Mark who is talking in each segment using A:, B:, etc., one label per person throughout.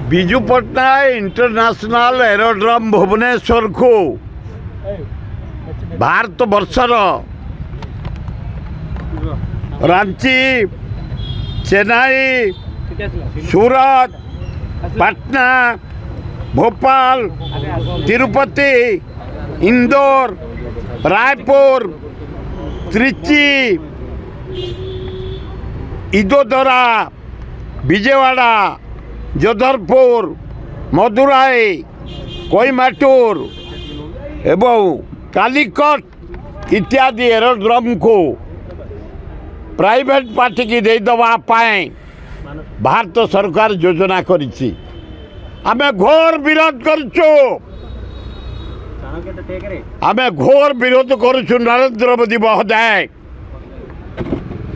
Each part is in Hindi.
A: विजु पट्टनायक इंटरनेशनल एरोड्रम भुवनेश्वर को भारत वर्षर रांची, चेन्नई, सूरत, पटना, भोपाल, तिरुपति, इंदौर, रायपुर, त्रिची, इदोदरा, विजयवाड़ा, जोधपुर, मदुराई, कोयम्बटूर एवं कालीकट इत्यादि एरोड्रम को प्राइवेट पार्टी की देदवा पाए भारत सरकार योजना करिछि। आमे घोर विरोध करछु, आमे घोर विरोध करुछु। नरेंद्र मोदी महोदय,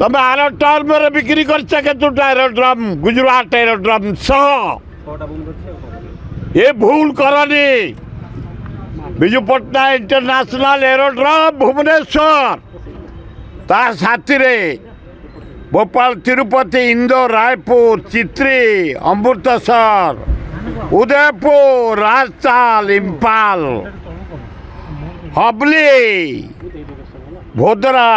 A: तमे आर टर्म रे बिक्री करछ केतुटा एरोड्रम, गुजरात एरोड्रम सह ये भूल करनी। विजु पट्टनायक इंटरनेशनल एरोड्रम भुवनेश्वर ता साथी रे भोपाल, तिरुपति, इंदौर, रायपुर, चित्री, अमृतसर, उदयपुर, राजस्थान, इम्फाल, हबली, भोदरा,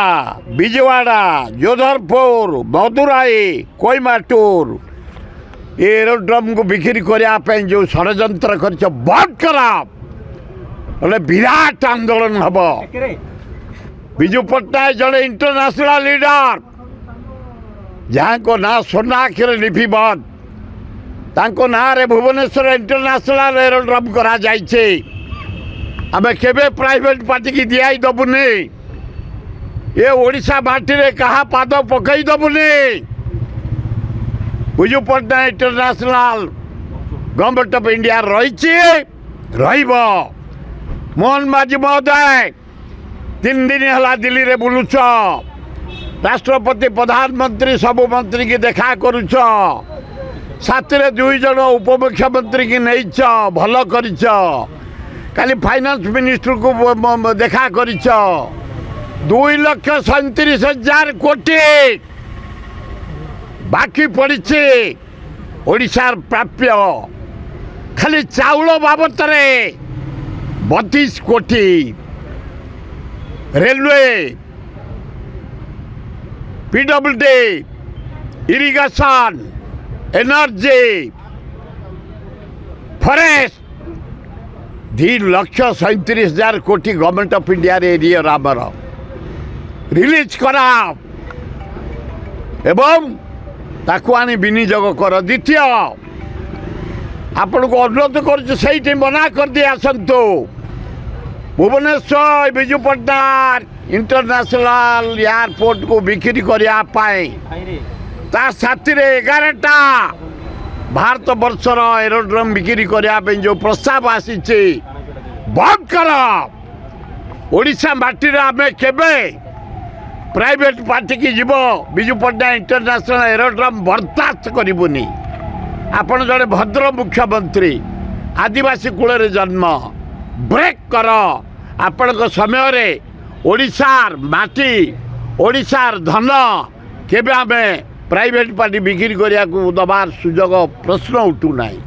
A: विजयवाड़ा, जोधपुर, मदुराई, कोयम्बटूर एरोड्रम को बिक्री करने जो षड्यंत्र कर बंद करा विराट आंदोलन हम। विजु पट्टनायक जड़े इंटरनेशनल लीडर जहाँ को ना सोना आखिर लिपिबद्ध तांको ना रे भुवनेश्वर इंटरनेशनल एरोड्रम करा जाइछे। आमे केबे प्राइवेट पार्टी की दियाई दबुनी। ये ओडिशा माटी रे कहा पाद पकई दबुनी। Biju Patnaik international government of India रही मोहन माझी महोदय 3 दिन है दिल्ली रे बुलुच, राष्ट्रपति प्रधानमंत्री सबु मंत्री की देखा करुच, साथी रे 2 जन उपमुख्यमंत्री की नहीं भल कर, खाली फाइनेंस मिनिस्टर को देखा कर 2,37,000 कोटी बाकी पड़ी ओडिशार प्राप्य। खाली चाउल बाबत 32 कोटी, railway, PWD, irrigation, energy, forest 2,37,000 कोटी गवर्नमेंट ऑफ इंडिया एरिया आमर रिलीज करा एवं ताकू आनी विनियोग कर। द्वितीय आपण को अनुरोध कर मना कर दिए आसतु भुवनेश्वर विजु पट्टनायक इंटरनेशनल एयरपोर्ट को बिक्री करने ता साथी रे 11टा भारत वर्षर एरोड्रम बिक्री करने जो प्रस्ताव आसी बंद कर। ओडिशा माटी रे आमे केबे प्राइवेट पार्टी की जीव विजु पट्टनायक इंटरनेशनल एरोड्रम बर्दाश्त करूनी। आपण जड़े भद्र मुख्यमंत्री, आदिवासी कूल जन्म, ब्रेक कर। आपण समय रे ओडिशार माटी, ओडिशार धन केबे आमे प्राइवेट पार्टी बिक्री करिया को दबार सुजोग प्रश्न उठू नहीं।